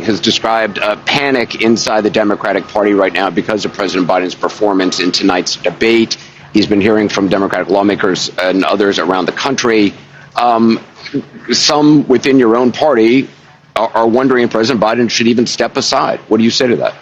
has described a panic inside the Democratic Party right now because of President Biden's performance in tonight's debate. He's been hearing from Democratic lawmakers and others around the country. Some within your own party are wondering if President Biden should even step aside. What do you say to that?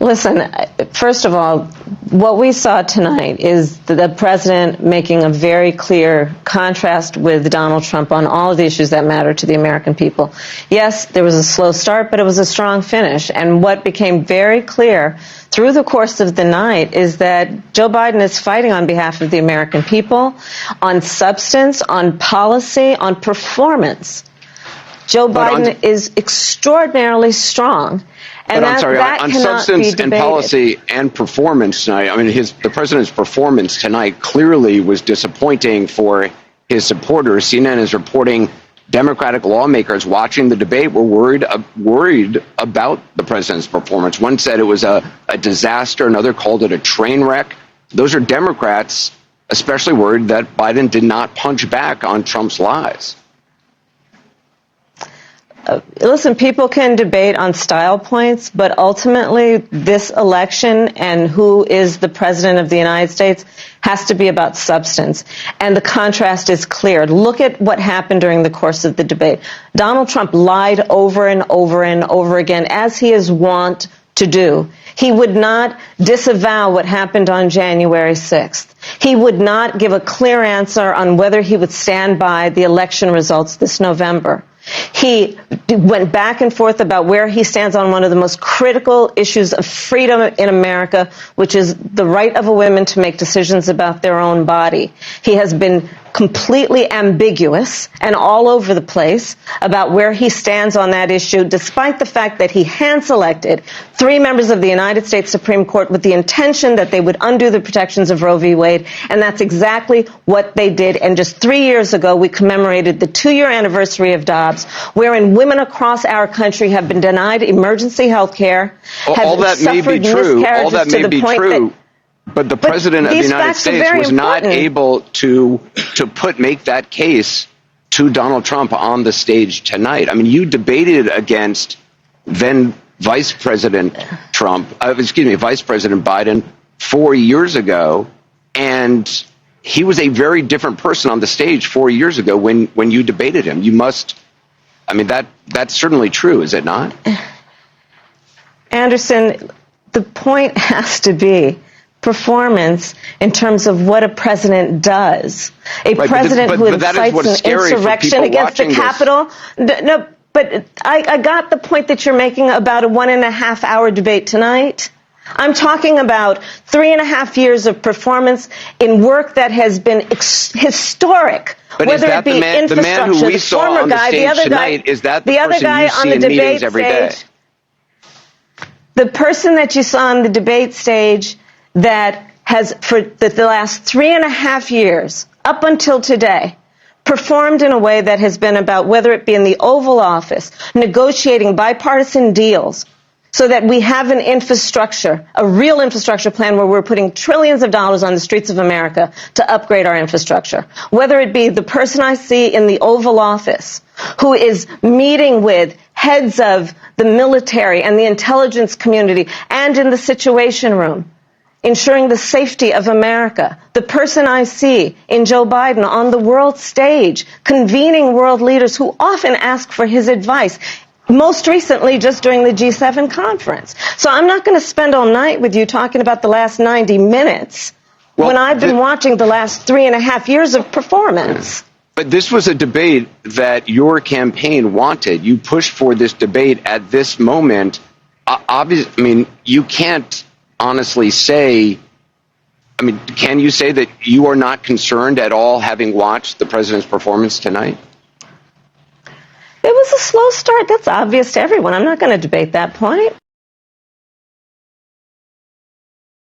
Listen, first of all, what we saw tonight is the president making a very clear contrast with Donald Trump on all of the issues that matter to the American people. Yes, there was a slow start, but it was a strong finish. And what became very clear through the course of the night is that Joe Biden is fighting on behalf of the American people, on substance, on policy, on performance. Joe Biden is extraordinarily strong. And on substance and policy and performance tonight, I mean, the president's performance tonight clearly was disappointing for his supporters. CNN is reporting Democratic lawmakers watching the debate were worried about the president's performance. One said it was a disaster. Another called it a train wreck. Those are Democrats especially worried that Biden did not punch back on Trump's lies. Listen, people can debate on style points, but ultimately this election and who is the president of the United States has to be about substance. And the contrast is clear. Look at what happened during the course of the debate. Donald Trump lied over and over and over again, as he is wont to do. He would not disavow what happened on January 6th. He would not give a clear answer on whether he would stand by the election results this November. He went back and forth about where he stands on one of the most critical issues of freedom in America, which is the right of a woman to make decisions about their own body. He has been completely ambiguous and all over the place about where he stands on that issue, despite the fact that he hand-selected 3 members of the United States Supreme Court with the intention that they would undo the protections of Roe v. Wade, and that's exactly what they did. And just 3 years ago, we commemorated the 2-year anniversary of Dobbs, wherein women across our country have been denied emergency health care, all that may be true. All that may be true. But the president of the United States was not able to make that case to Donald Trump on the stage tonight. I mean, you debated against then Vice President Biden 4 years ago, and he was a very different person on the stage 4 years ago when you debated him. That's certainly true, is it not? Anderson, the point has to be performance in terms of what a president does. A president who incites an insurrection against the Capitol. No, but I got the point that you're making about a 1.5 hour debate tonight. I'm talking about 3.5 years of performance in work that has been historic. But whether it be infrastructure, the man who we saw on the stage tonight, is that the person you see in meetings every day? The person that you saw on the debate stage that has, for the last 3.5 years, up until today, performed in a way that has been about, whether it be in the Oval Office, negotiating bipartisan deals so that we have an infrastructure, a real infrastructure plan where we're putting trillions of dollars on the streets of America to upgrade our infrastructure. Whether it be the person I see in the Oval Office who is meeting with heads of the military and the intelligence community and in the Situation Room, ensuring the safety of America. The person I see in Joe Biden on the world stage, convening world leaders who often ask for his advice, most recently just during the G7 conference. So I'm not going to spend all night with you talking about the last 90 minutes when I've been watching the last 3.5 years of performance. But this was a debate that your campaign wanted. You pushed for this debate at this moment. Obviously, you can't honestly say, can you say that you are not concerned at all having watched the president's performance tonight? It was a slow start. That's obvious to everyone. I'm not going to debate that point.